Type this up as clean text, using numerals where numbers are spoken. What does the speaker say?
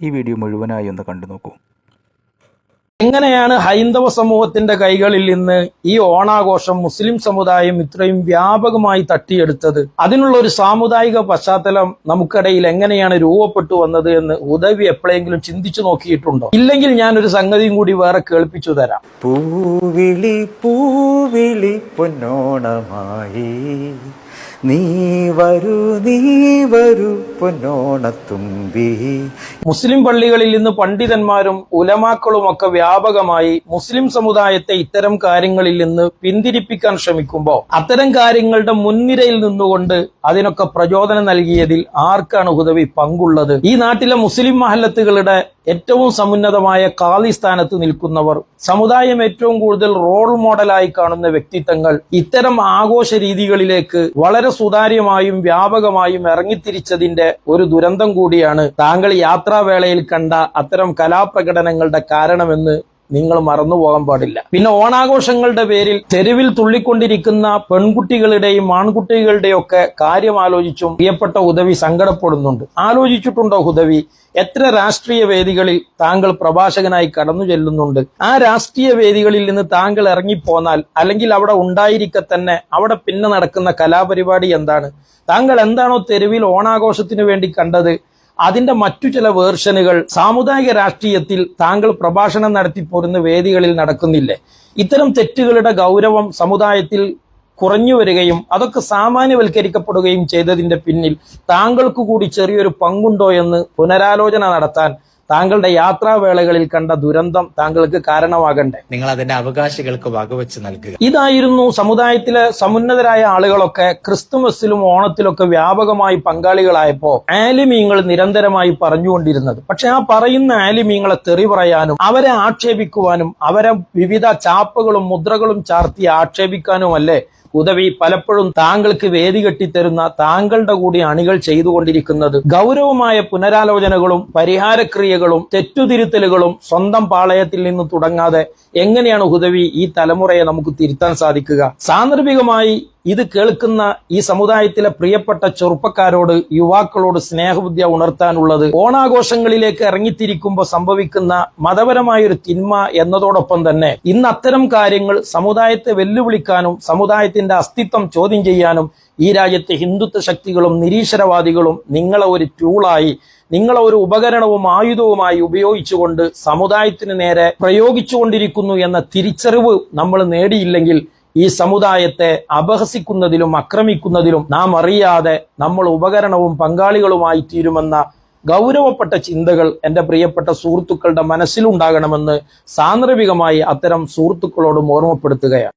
ഈ വീഡിയോ മുഴുവനായി ഒന്ന് കണ്ടു നോക്കൂ. എങ്ങനെയാണ് ഹൈന്ദവ സമൂഹത്തിന്റെ കൈകളിൽ നിന്ന് ഈ ഓണാഘോഷം മുസ്ലിം സമുദായം ഇത്രയും വ്യാപകമായി തട്ടിയെടുത്തത്? അതിനുള്ള ഒരു സാമുദായിക പശ്ചാത്തലം നമുക്കിടയിൽ എങ്ങനെയാണ് രൂപപ്പെട്ടു വന്നത് എന്ന് ഉദവി എപ്പോഴെങ്കിലും ചിന്തിച്ചു നോക്കിയിട്ടുണ്ടോ? ഇല്ലെങ്കിൽ ഞാൻ ഒരു സംഗതിയും കൂടി വേറെ കേൾപ്പിച്ചു തരാം. പൂവിളി പൂവിളി പൊന്നോണമായി നീ വരൂ പൊന്നോണത്തുമ്പി. മുസ്ലിം പള്ളികളിൽ നിന്ന് പണ്ഡിതന്മാരും ഉലമാക്കളും ഒക്കെ വ്യാപകമായി മുസ്ലിം സമുദായത്തെ ഇത്തരം കാര്യങ്ങളിൽ നിന്ന് പിന്തിരിപ്പിക്കാൻ ശ്രമിക്കുമ്പോൾ അത്തരം കാര്യങ്ങളുടെ മുൻനിരയിൽ നിന്നുകൊണ്ട് അതിനൊക്കെ പ്രചോദനം നൽകിയതിൽ ആർക്കാണ് ഹുദവി പങ്കുള്ളത്? ഈ നാട്ടിലെ മുസ്ലിം മഹല്ലത്തുകളുടെ ഏറ്റവും സമുന്നതമായ ഖാദി സ്ഥാനത്ത് നിൽക്കുന്നവർ, സമുദായം ഏറ്റവും കൂടുതൽ റോൾ മോഡലായി കാണുന്ന വ്യക്തിത്വങ്ങൾ ഇത്തരം ആഘോഷ രീതികളിലേക്ക് വളരെ സുതാര്യമായും വ്യാപകമായും ഇറങ്ങിത്തിരിച്ചതിന്റെ ഒരു ദുരന്തം കൂടിയാണ് താങ്കൾ യാത്രാവേളയിൽ കണ്ട അത്തരം കലാപ്രകടനങ്ങളുടെ കാരണമെന്ന് നിങ്ങൾ മറന്നുപോകാൻ പാടില്ല. പിന്നെ ഓണാഘോഷങ്ങളുടെ പേരിൽ തെരുവിൽ തുള്ളിക്കൊണ്ടിരിക്കുന്ന പെൺകുട്ടികളുടെയും ആൺകുട്ടികളുടെയും ഒക്കെ കാര്യം ആലോചിച്ചും പ്രിയപ്പെട്ട ഹുദവി സങ്കടപ്പെടുന്നുണ്ട്. ആലോചിച്ചിട്ടുണ്ടോ ഹുദവി? എത്ര രാഷ്ട്രീയ വേദികളിൽ താങ്കൾ പ്രഭാഷകനായി കടന്നു ചെല്ലുന്നുണ്ട്. ആ രാഷ്ട്രീയ വേദികളിൽ നിന്ന് താങ്കൾ ഇറങ്ങിപ്പോന്നാൽ, അല്ലെങ്കിൽ അവിടെ ഉണ്ടായിരിക്കെ തന്നെ അവിടെ പിന്നെ നടക്കുന്ന കലാപരിപാടി എന്താണ്? താങ്കൾ എന്താണോ തെരുവിൽ ഓണാഘോഷത്തിന് വേണ്ടി കണ്ടത്, അതിന്റെ മറ്റു ചില വേർഷനുകൾ സാമുദായിക രാഷ്ട്രീയത്തിൽ താങ്കൾ പ്രഭാഷണം നടത്തിപ്പോരുന്ന വേദികളിൽ നടക്കുന്നില്ലേ? ഇത്തരം തെറ്റുകളുടെ ഗൗരവം സമുദായത്തിൽ കുറഞ്ഞു വരികയും അതൊക്കെ സാമാന്യവൽക്കരിക്കപ്പെടുകയും ചെയ്തതിന്റെ പിന്നിൽ താങ്കൾക്ക് കൂടി ചെറിയൊരു പങ്കുണ്ടോ എന്ന് പുനരാലോചന നടത്താൻ താങ്കളുടെ യാത്രാവേളകളിൽ കണ്ട ദുരന്തം താങ്കൾക്ക് കാരണമാകണ്ടേ? നിങ്ങൾ അതിന്റെ അവകാശികൾക്ക് വകവെച്ച് നൽകുക. ഇതായിരുന്നു സമുദായത്തിലെ സമുന്നതരായ ആളുകളൊക്കെ ക്രിസ്തുമസിലും ഓണത്തിലൊക്കെ വ്യാപകമായി പങ്കാളികളായപ്പോ ആലിമീങ്ങൾ നിരന്തരമായി പറഞ്ഞുകൊണ്ടിരുന്നത്. പക്ഷെ ആ പറയുന്ന ആലിമീങ്ങളെ തെറി പറയാനും അവരെ ആക്ഷേപിക്കുവാനും അവരെ വിവിധ ചാപ്പകളും മുദ്രകളും ചാർത്തി ആക്ഷേപിക്കാനുമല്ലേ ഉദവി പലപ്പോഴും താങ്കൾക്ക് വേദി കെട്ടിത്തരുന്ന താങ്കളുടെ കൂടി അണികൾ ചെയ്തുകൊണ്ടിരിക്കുന്നത്? ഗൗരവമായ പുനരാലോചനകളും പരിഹാരക്രിയകളും തെറ്റുതിരുത്തലുകളും സ്വന്തം പാളയത്തിൽ നിന്ന് തുടങ്ങാതെ എങ്ങനെയാണ് ഹുദവി ഈ തലമുറയെ നമുക്ക് തിരുത്താൻ സാധിക്കുക? സാന്ദർഭികമായി ഇത് കേൾക്കുന്ന ഈ സമുദായത്തിലെ പ്രിയപ്പെട്ട ചെറുപ്പക്കാരോട്, യുവാക്കളോട് സ്നേഹബുദ്ധിയ ഉണർത്താനുള്ളത്, ഓണാഘോഷങ്ങളിലേക്ക് ഇറങ്ങിത്തിരിക്കുമ്പോൾ സംഭവിക്കുന്ന മതപരമായൊരു തിന്മ എന്നതോടൊപ്പം തന്നെ ഇന്ന് അത്തരം കാര്യങ്ങൾ സമുദായത്തെ വെല്ലുവിളിക്കാനും സമുദായത്തിന്റെ അസ്തിത്വം ചോദ്യം ചെയ്യാനും ഈ രാജ്യത്തെ ഹിന്ദുത്വ ശക്തികളും നിരീശ്വരവാദികളും നിങ്ങളെ ഒരു ടൂളായി, നിങ്ങളെ ഒരു ഉപകരണവും ആയുധവുമായി ഉപയോഗിച്ചുകൊണ്ട് സമുദായത്തിന് നേരെ പ്രയോഗിച്ചുകൊണ്ടിരിക്കുന്നു എന്ന തിരിച്ചറിവ് നമ്മൾ നേടിയില്ലെങ്കിൽ ഈ സമുദായത്തെ അപഹസിക്കുന്നതിലും ആക്രമിക്കുന്നതിലും നാം അറിയാതെ നമ്മൾ ഉപകരണവും പങ്കാളികളുമായി തീരുമെന്ന ഗൗരവപ്പെട്ട ചിന്തകൾ എൻ്റെ പ്രിയപ്പെട്ട സുഹൃത്തുക്കളുടെ മനസ്സിലുണ്ടാകണമെന്ന് സാന്ദർഭികമായി അത്തരം സുഹൃത്തുക്കളോടും ഓർമ്മപ്പെടുത്തുകയാണ്.